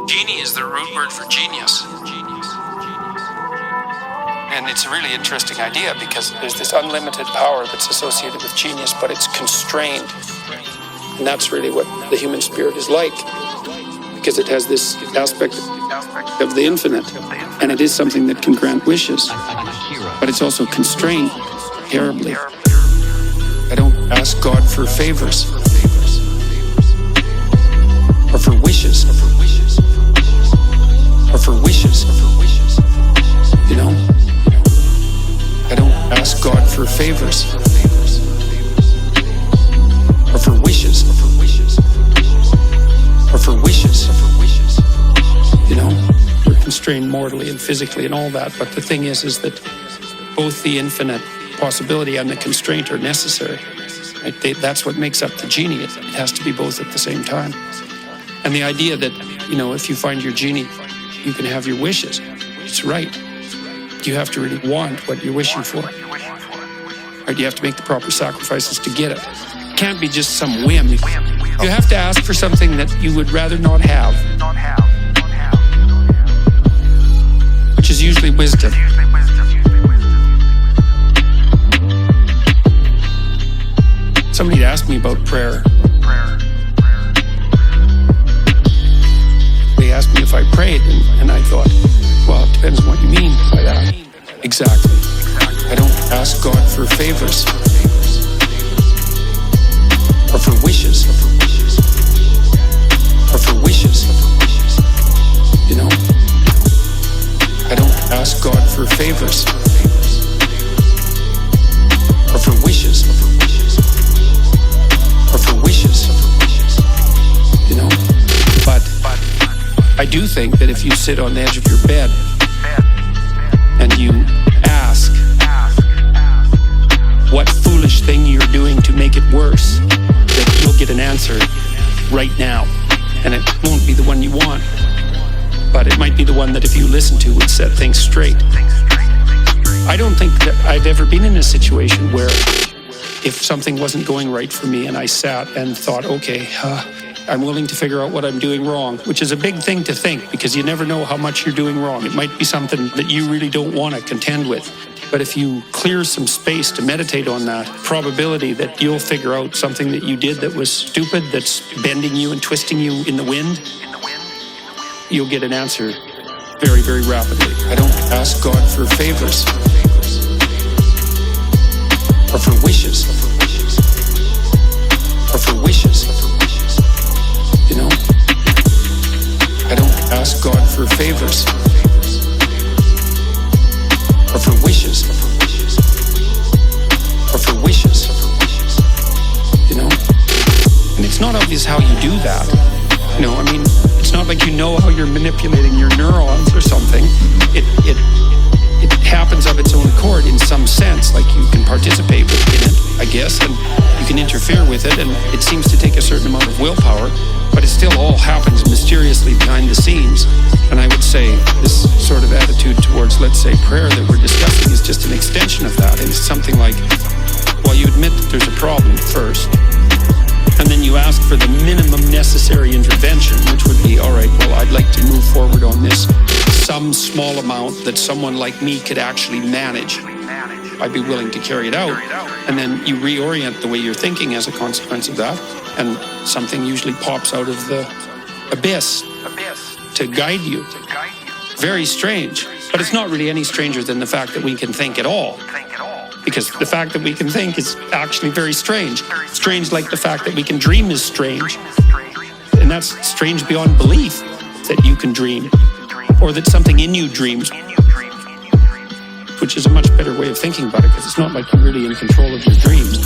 Genie is the root word for genius. And it's a really interesting idea because there's this unlimited power that's associated with genius, but it's constrained. And that's really what the human spirit is like, because it has this aspect of the infinite, and it is something that can grant wishes, but it's also constrained terribly. I don't ask God for favors or for wishes or for wishes, you know? I don't ask God for favors or for wishes or for wishes, you know? We're constrained mortally and physically and all that, but the thing is that both the infinite possibility and the constraint are necessary. Right? That's what makes up the genie. It has to be both at the same time. And the idea that, you know, if you find your genie, you can have your wishes. It's right. You have to really want what you're wishing for. Right? You have to make the proper sacrifices to get it. It can't be just some whim. You have to ask for something that you would rather not have, which is usually wisdom. Somebody asked me about prayer. They asked me if I prayed, and I thought, well, it depends on what you mean by that. Exactly. I don't ask God for favors or for wishes or for wishes, you know? I don't ask God for favors or for wishes or for wishes, you know? But I do think that if you sit on the edge of your bed and you ask what foolish thing you're doing to make it worse, that you'll get an answer right now. And it won't be the one you want, but it might be the one that if you listen to would set things straight. I don't think that I've ever been in a situation where if something wasn't going right for me and I sat and thought, okay, I'm willing to figure out what I'm doing wrong, which is a big thing to think because you never know how much you're doing wrong. It might be something that you really don't want to contend with. But if you clear some space to meditate on that, probability that you'll figure out something that you did that was stupid, that's bending you and twisting you in the wind, you'll get an answer very, very rapidly. I don't ask God for favors or for wishes or for wishes, you know? I don't ask God for favors or for wishes or for wishes, you know? And it's not obvious how you do that. You know, I mean, it's not like you know how you're manipulating your neurons or something. It happens of its own accord in some sense, like you can participate in it, I guess, and you can interfere with it, and it seems to take a certain amount of willpower, but it still all happens mysteriously behind the scenes. And I would say this sort of attitude towards, let's say, prayer that we're discussing is just an extension of that. And it's something like, well, you admit that there's a problem first, and then you ask for the minimum necessary intervention, which would be, all right, well, I'd like to move forward on this, some small amount that someone like me could actually manage. I'd be willing to carry it out. And then you reorient the way you're thinking as a consequence of that, and something usually pops out of the abyss to guide you. Very strange, but it's not really any stranger than the fact that we can think at all. Because the fact that we can think is actually very strange. Strange like the fact that we can dream is strange. And that's strange beyond belief that you can dream, or that something in you dreams, which is a much better way of thinking about it, because it's not like you're really in control of your dreams.